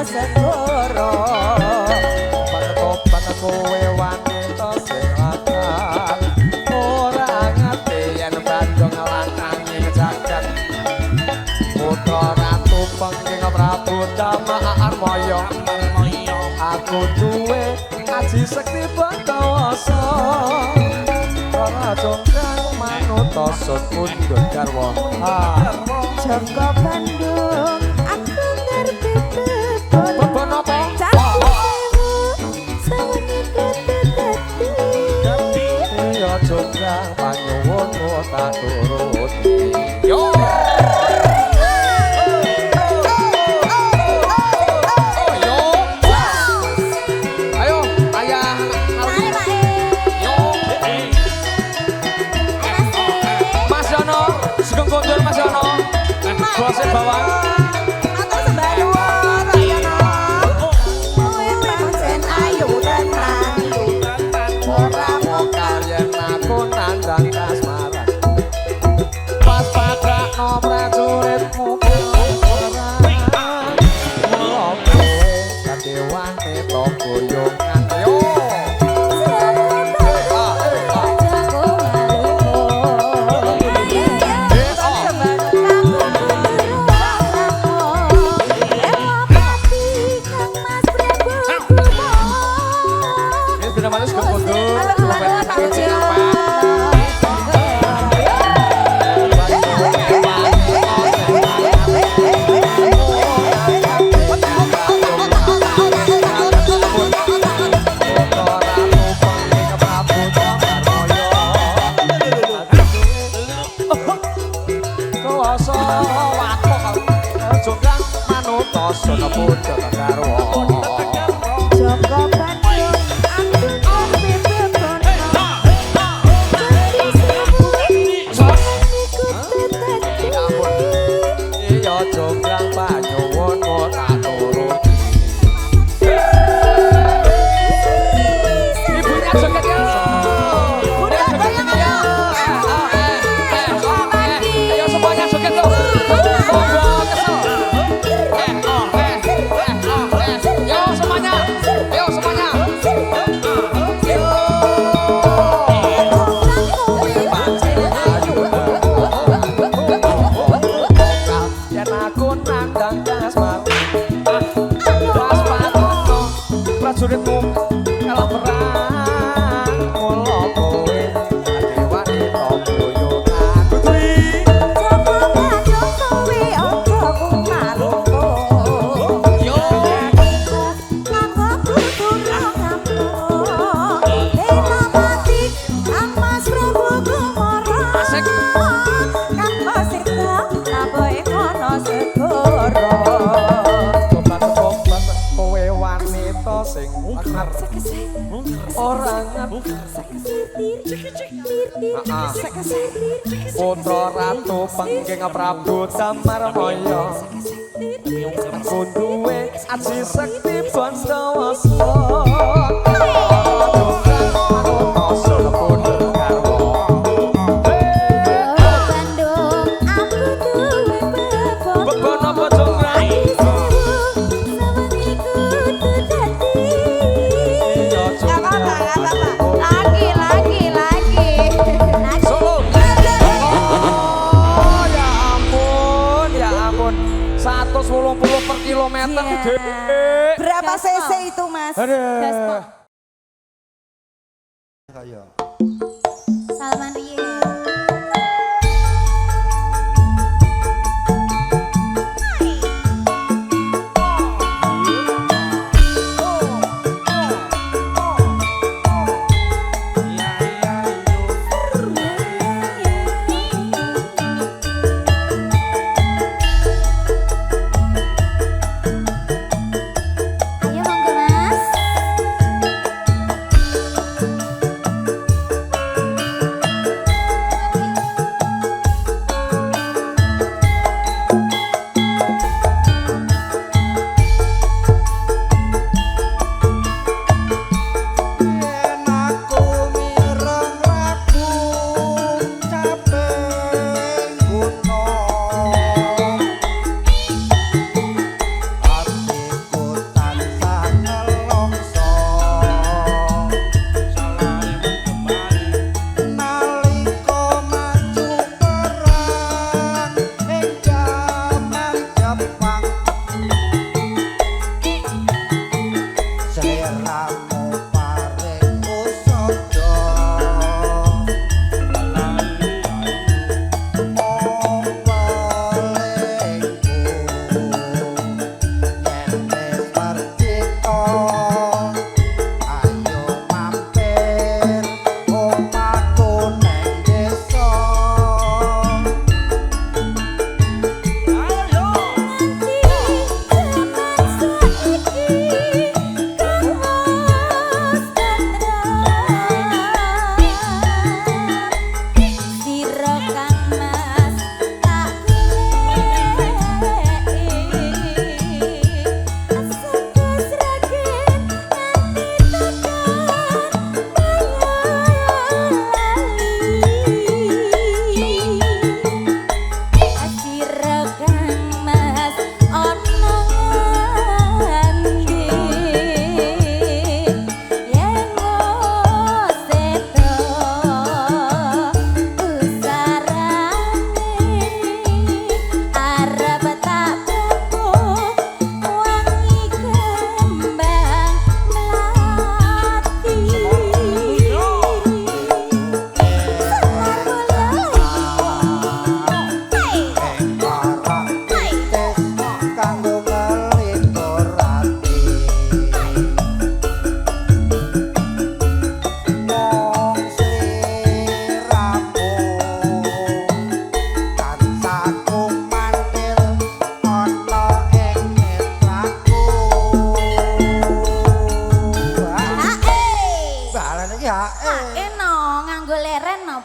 segoro Patopan kowe wanita sing lakang ora ngerti yen Bandung langkanging jagat Putra Ratu Pengking Prabu Damarmaya aku duwe aji sekti Bandawasa ora congkrang manut tasut pundhut garwa Joko Bandung aku ngerti bebon apa ya congkrang panyuwun tak turuti yo Bosnya bawang atau sembaruan ayo tenang orang mau kalian aku nandang kasmaran pas pada no prajuritmu orang mulau kowe kadewan itu goyongan yo Sono puccio garwa Joko Bandung aku ngerti iya jonggrang panyuwun tak turuti ibunya joget yo ayo semuanya joget yo prajuritmu kalah perang mula kowe ati wanita boyongan putri Joko Bandung kowe aja kumalungku yo kanggo kudu ngampung dina mati Mas Prabu Kumara asik kanggo sita taboe kono segoro kowe wanita sing akar orang Putra Ratu Pengking Prabu Damarmaya aku duwe aji sekti Bandawasa per kilometer gede. Berapa cc itu mas? Aduh. Salman Rie.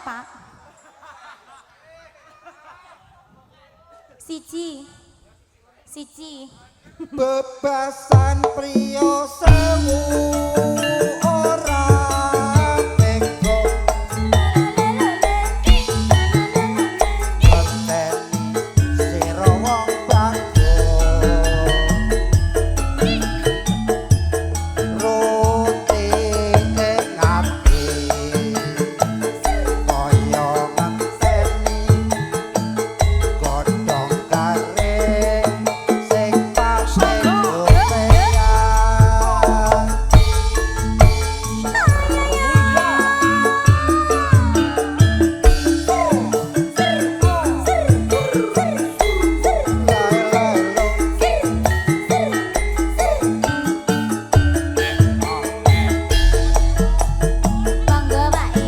Pak. Siji. Bebasan priya sewu ora bego ngenteni sira wong bangga roti ing ati kaya ngenteni godhong garing sing paling Bangga bae.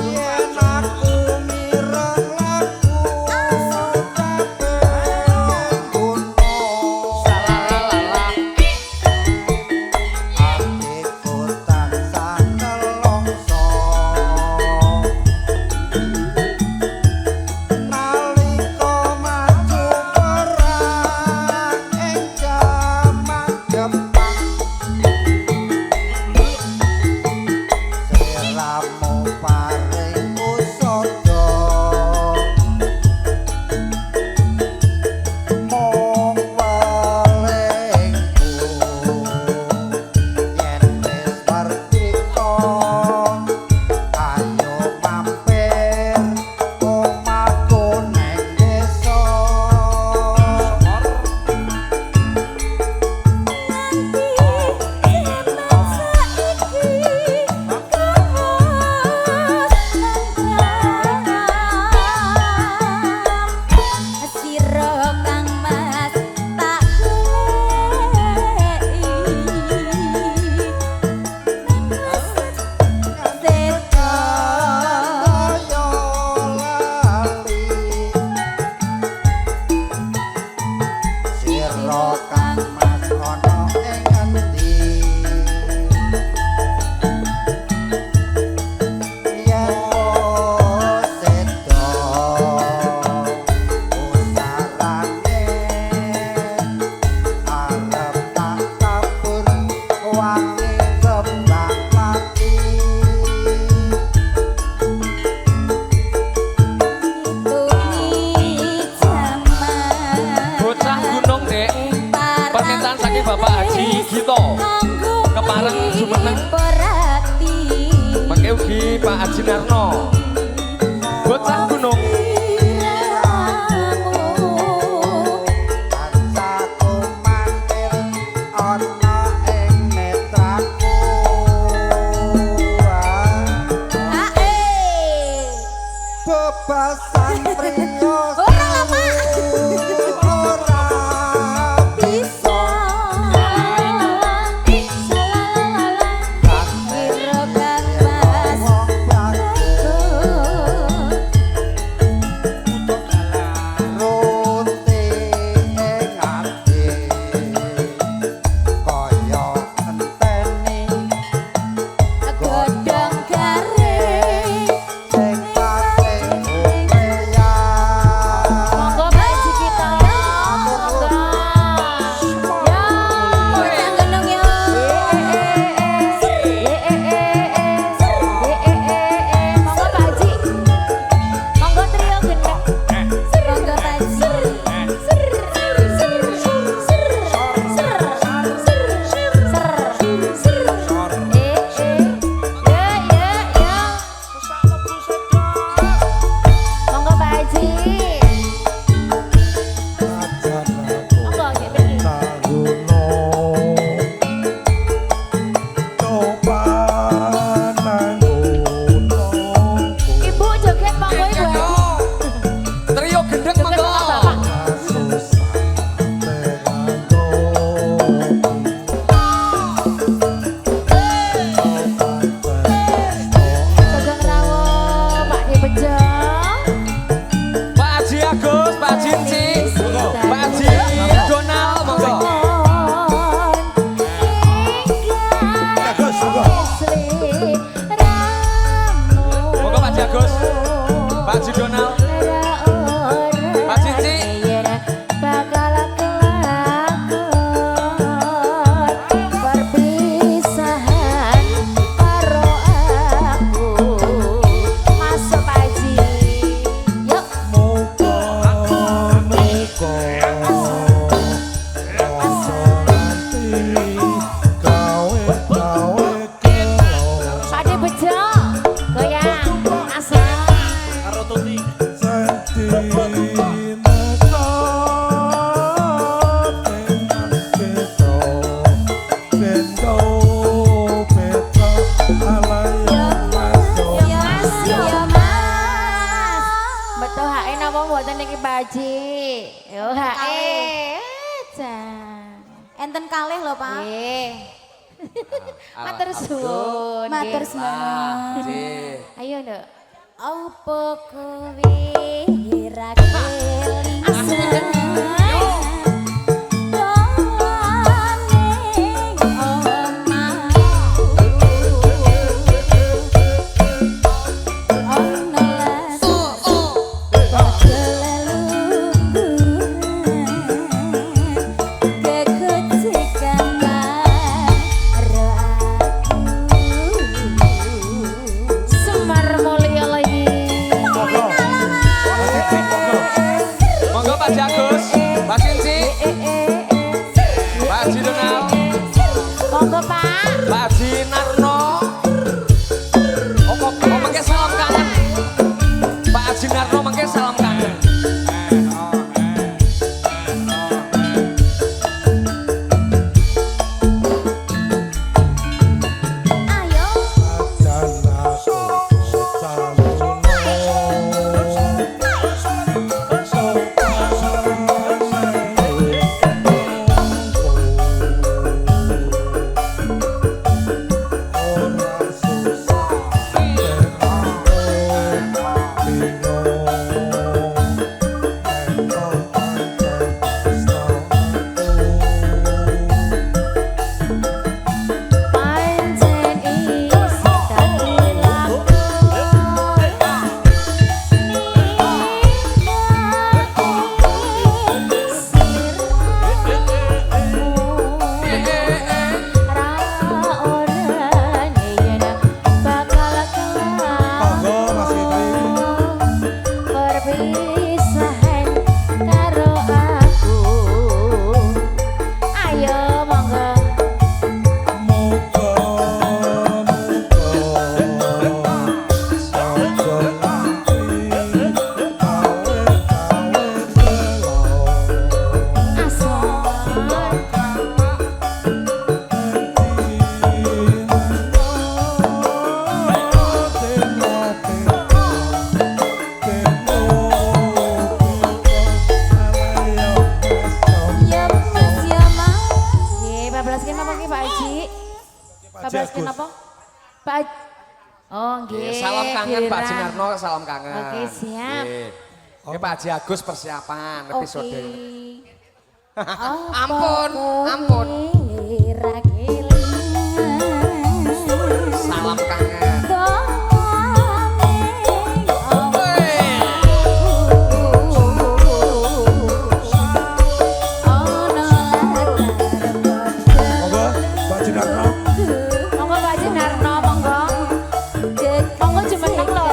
yen aku mireng laku kabeh gunung atiku tansah nelongso nalika maju perang ing jaman Jepang siramu paring usada mung welingku yen wis merdeka ayo mampir omahku neng desa kaya lali sira kang mas ana ing endi yen wis seda usarane arep tak tabur wangi kembang mati Bocah gunung dek permintaan saking Bapak Haji Gito kepareng jumeneng mangke ugi Pak Haji Narno bocah gunung kancaku mantil ana ing netraku bebasan priya ora bisa wong bagus Yo hae. Aja. Enten kalih lho, Pak. Nggih. Matur suwun. Matur nggih. suwun. Ayo, Nduk. Apa kowe ra kelingan Semar Mulya lagi. Monggo Pak Jagus, Pak Sinci, Pak Haji Donal, Monggo, Pak. Pak Haji Narno. Oh, mengke salam kangen. Pak Haji Narno mengke salam kangen. ayo Pancen isi dadi perpisahan karo aku. Ayo monggo. ya Mas ya Mas. Nggih, bablaskeun apa ki Pak Haji? Bablaskeun apa? Pak Haji. Oh, nggih. Salam kangen Pak Haji girang. Narno, salam kangen. Oke, siap. Nggih. Ini Pak Haji Agus persiapan episode. Oke. Ampun, ampun. Ra kelingan Salam kangen. Monggo Pak Haji Narno, monggo. Monggo jumeneng lho.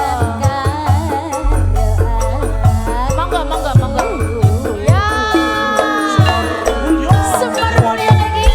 Monggo, monggo, monggo. Ya. Semar Mulya lagi.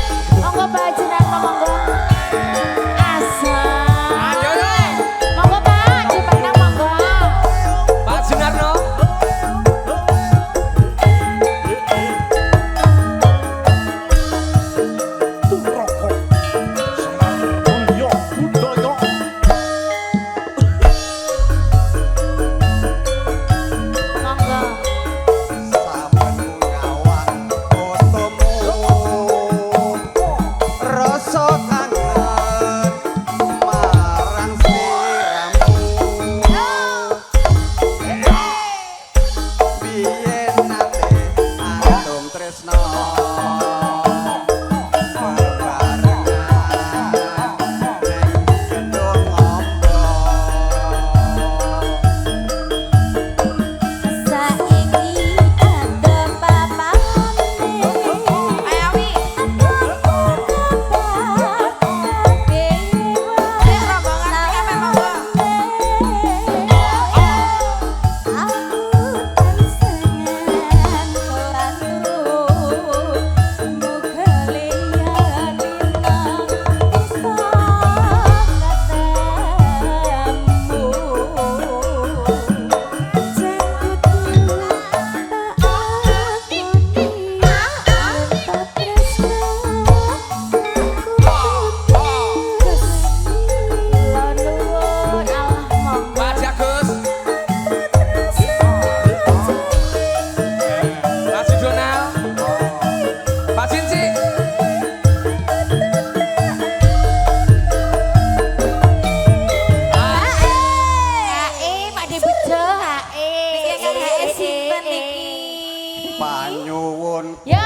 nyuwun Ya.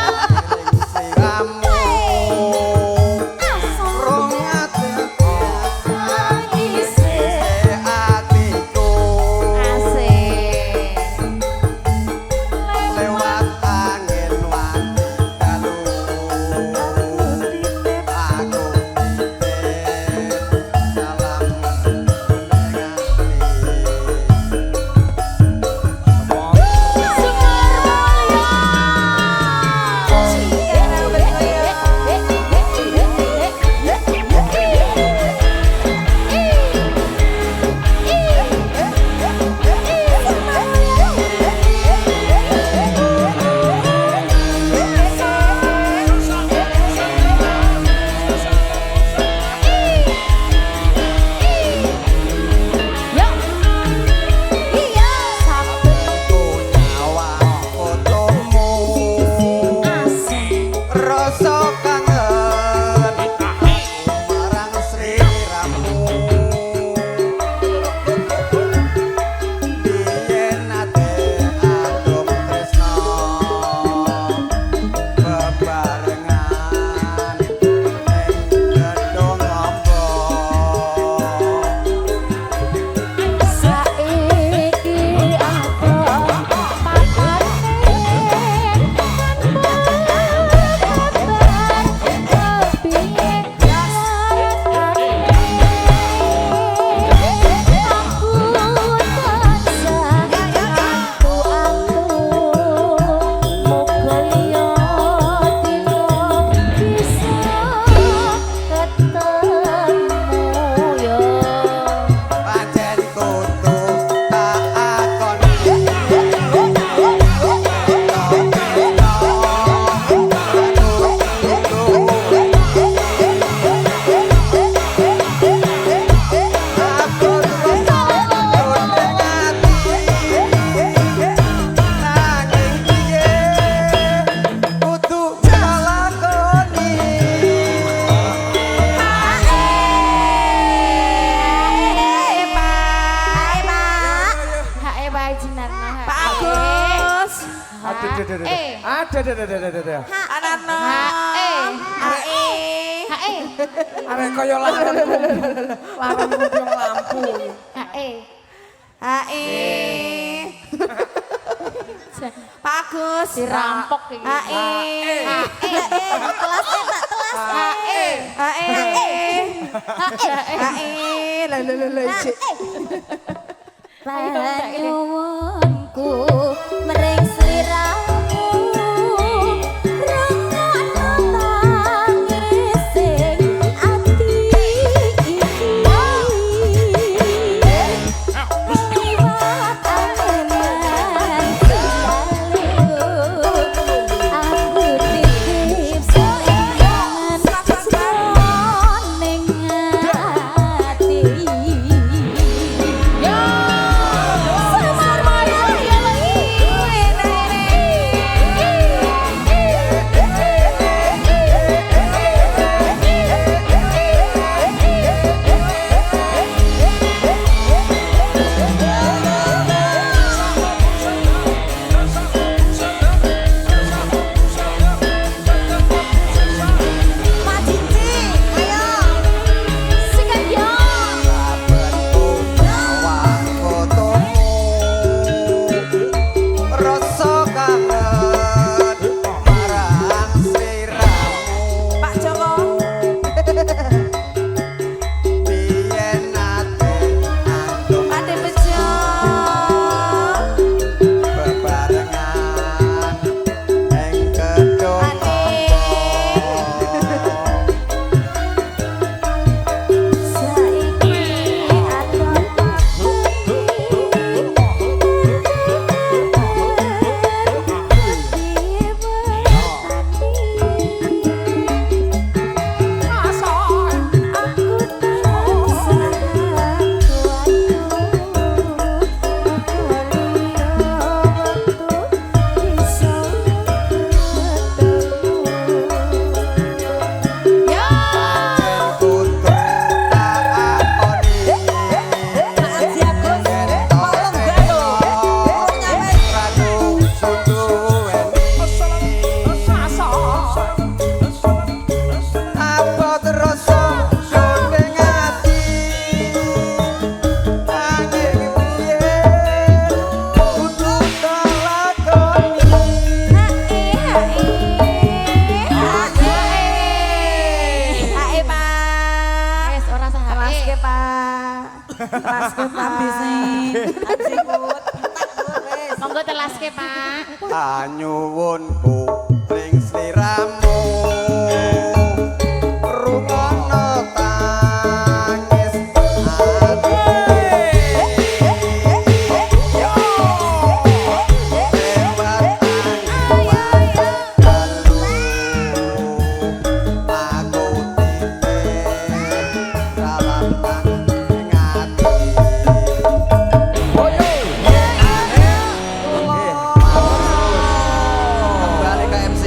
siramu rong ati atiku Asik. lewat angin wanti dalu aku titip salam ku nyawa fotomu rasa kangen marang sliramu biyen ate adum tresno bebarengan ning gedung amba pancen kudu tak akon Ada. Arek kaya larang kumpul lampu. Bagus dirampok iki. Panyuwunku mring sliramu rungokno tangis sing ati iki liwat angan selalu aku titip sayangan ning ati Ya. Semar maya ya lagi. skip habis nih. Habis ikut. Monggo telaske, Pak. Anyuwunku ring sliramu rungono tangis ati yo lewat dalu aku titip salaman ing ati kembali ke MC.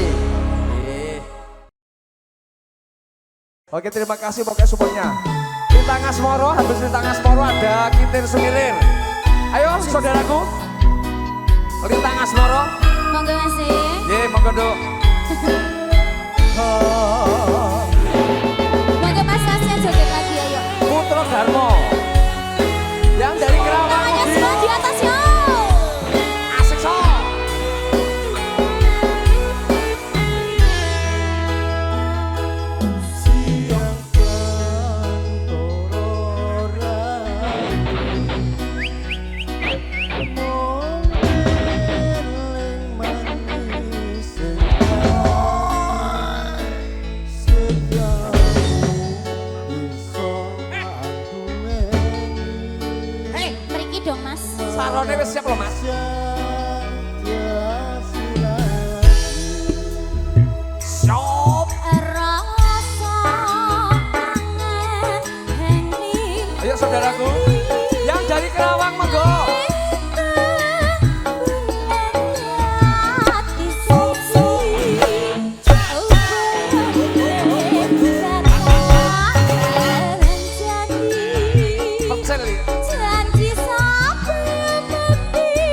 Oke, terima kasih pokoknya supportnya. Lintang Asmoro, habis Lintang Asmoro ada Kitir Sumilir. Ayo saudaraku. Lintang Asmoro. Monggo Mas. Ye, monggo Dok. Monggo Mas Masnya joget lagi ayo. Putra Darmo. Yang dari Kerawang. Tangannya Budi. semua di atas yo. Asik so. Hei, mriki dong Mas. Salonnya wis siap loh Mas. Siap. Rasa kangen hening. Ayo saudaraku. Yang dari Kerawang monggo. Hati suci. Pecel ya. Janji sampai mati.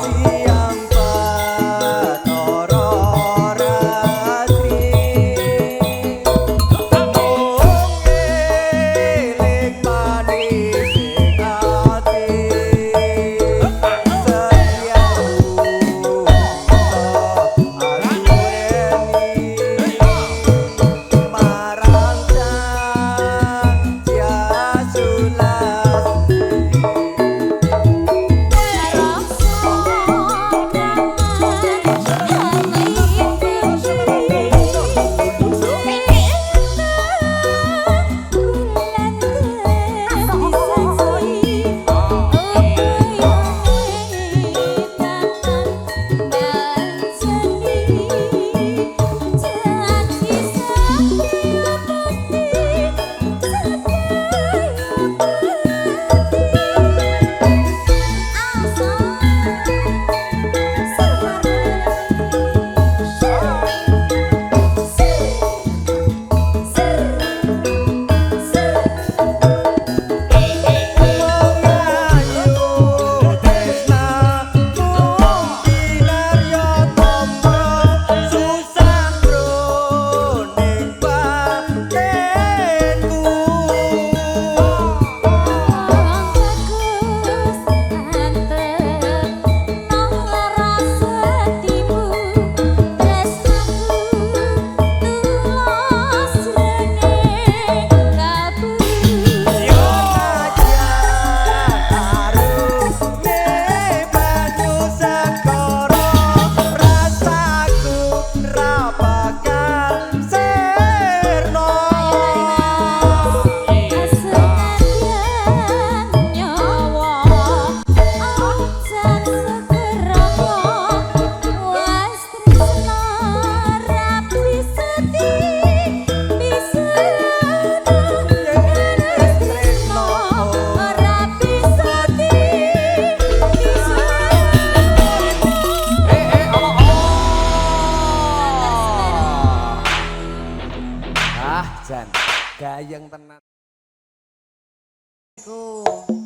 Siang Bathara Ratri Mung eling manis ing ati Setiaku aluweni marang Sang Sulastri Jan, gayeng tenan. Ku.